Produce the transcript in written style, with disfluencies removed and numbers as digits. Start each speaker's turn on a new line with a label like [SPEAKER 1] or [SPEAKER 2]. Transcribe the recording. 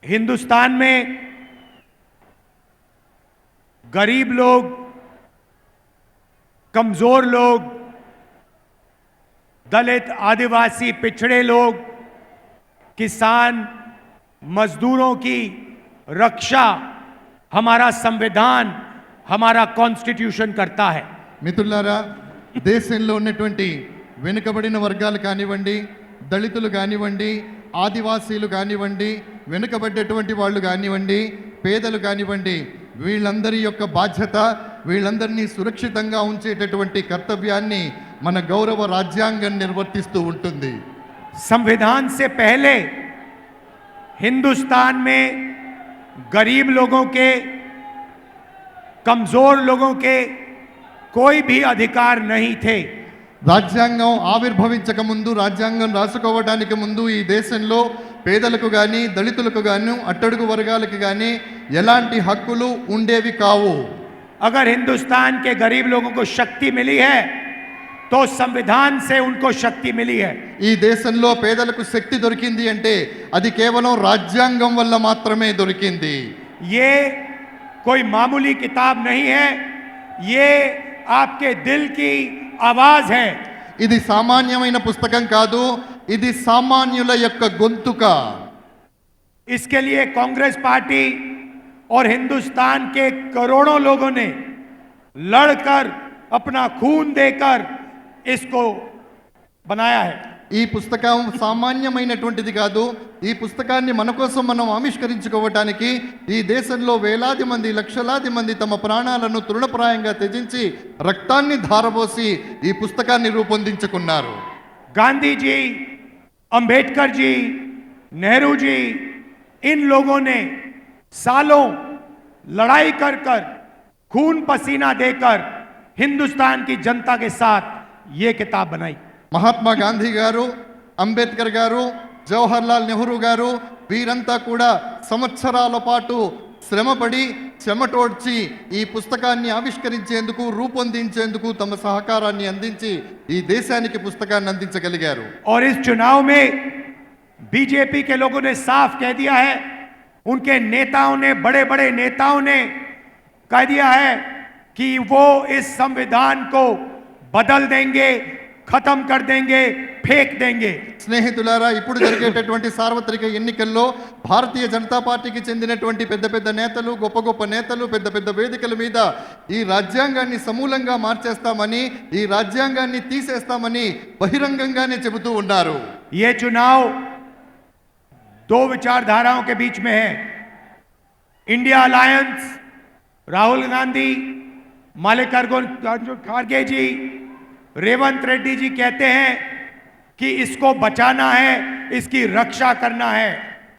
[SPEAKER 1] हिंदुस्तान में गरीब लोग, कमजोर लोग, दलित, आदिवासी, पिछड़े लोग, किसान, मजदूरों की रक्षा हमारा संविधान, हमारा कॉन्स्टिट्यूशन करता है।
[SPEAKER 2] మిత్రులారా, దేశంలో ఉన్నటువంటి వెనుకబడిన వర్గాలు కానివ్వండి, దళితులు కానివ్వండి, ఆదివాసీలు కానివ్వండి, వెనుకబడ్డటువంటి వాళ్ళు కానివ్వండి, పేదలు కానివ్వండి, వీళ్ళందరి యొక్క బాధ్యత, వీళ్ళందరినీ సురక్షితంగా ఉంచేటటువంటి కర్తవ్యాన్ని మన గౌరవ రాజ్యాంగం నిర్వర్తిస్తూ ఉంటుంది।
[SPEAKER 1] संविधान से पहले हिंदुस्तान में गरीब लोगों के, कमजोर लोगों के कोई भी अधिकार नहीं थे।
[SPEAKER 2] రాజ్యాంగం ఆవిర్భవించక ముందు, రాజ్యాంగం రాసుకోవడానికి ముందు ఈ దేశంలో పేదలకు కానీ, దళితులకు కానీ, అట్టడుగు వర్గాలకు కానీ ఎలాంటి హక్కులు ఉండేవి కావు।
[SPEAKER 1] अगर हिंदुस्तान के गरीब लोगों को शक्ति मिली है तो संविधान से उनको शक्ति मिली है।
[SPEAKER 2] ఈ దేశంలో పేదలకు శక్తి దొరికింది అంటే అది కేవలం రాజ్యాంగం వల్ల మాత్రమే దొరికింది।
[SPEAKER 1] ये कोई मामूली किताब नहीं है, ये आपके दिल की आवाज है।
[SPEAKER 2] ఇది సామాన్యమైన పుస్తకం కాదు, ఇది సామాన్యుల యొక్క గొంతుక।
[SPEAKER 1] इसके लिए कांग्रेस पार्टी और हिंदुस्तान के करोड़ों लोगों ने लड़कर, अपना खून देकर इसको बनाया है।
[SPEAKER 2] ఈ పుస్తకం సామాన్యమైనటువంటిది కాదు। ఈ పుస్తకాన్ని మన కోసం మనం ఆవిష్కరించుకోవడానికి ఈ దేశంలో వేలాది మంది, లక్షలాది మంది తమ ప్రాణాలను తృణప్రాయంగా త్యజించి రక్తాన్ని ధారపోసి ఈ పుస్తకాన్ని రూపొందించుకున్నారు।
[SPEAKER 1] गांधी जी, अंबेडकर जी, नेहरू जी, इन लोगों ने सालों लड़ाई कर कर, खून पसीना देकर हिंदुस्तान की जनता के साथ ये किताब बनाई।
[SPEAKER 2] మహాత్మా గాంధీ గారు, అంబేద్కర్ గారు, జవహర్లాల్ నెహ్రూ గారు వీరంతా కూడా సంవత్సరాల పాటు శ్రమపడి, చెమటోడ్చి ఈ పుస్తకాన్ని ఆవిష్కరించేందుకు, రూపొందించేందుకు తమ సహకారాన్ని అందించి ఈ దేశానికి పుస్తకాన్ని అందించగలిగారు।
[SPEAKER 1] और इस चुनाव में बीजेपी के लोगों ने साफ कह दिया है, उनके नेताओं ने, बड़े बड़े नेताओं ने कह दिया है कि वो इस संविधान को बदल देंगे, खत्म कर देंगे, फेंक देंगे।
[SPEAKER 2] స్నేహితులారా, ఇప్పుడు జరిగేటటువంటి సార్వత్రిక ఎన్నికల్లో భారతీయ జనతా పార్టీకి చెందినటువంటి పెద్ద పెద్ద నేతలు, గొప్ప గొప్ప నేతలు పెద్ద పెద్ద వేదికల మీద ఈ రాజ్యాంగాన్ని సమూలంగా మార్చేస్తామని, ఈ రాజ్యాంగాన్ని తీసేస్తామని బహిరంగంగానే చెబుతూ ఉన్నారు।
[SPEAKER 1] ये चुनाव दो विचारधाराओं के बीच में है। इंडिया अलायंस, राहुल गांधी, मल्लिकार्जुन खड़गे जी, रेवंत रेड्डी जी कहते हैं कि इसको बचाना है, इसकी रक्षा करना है।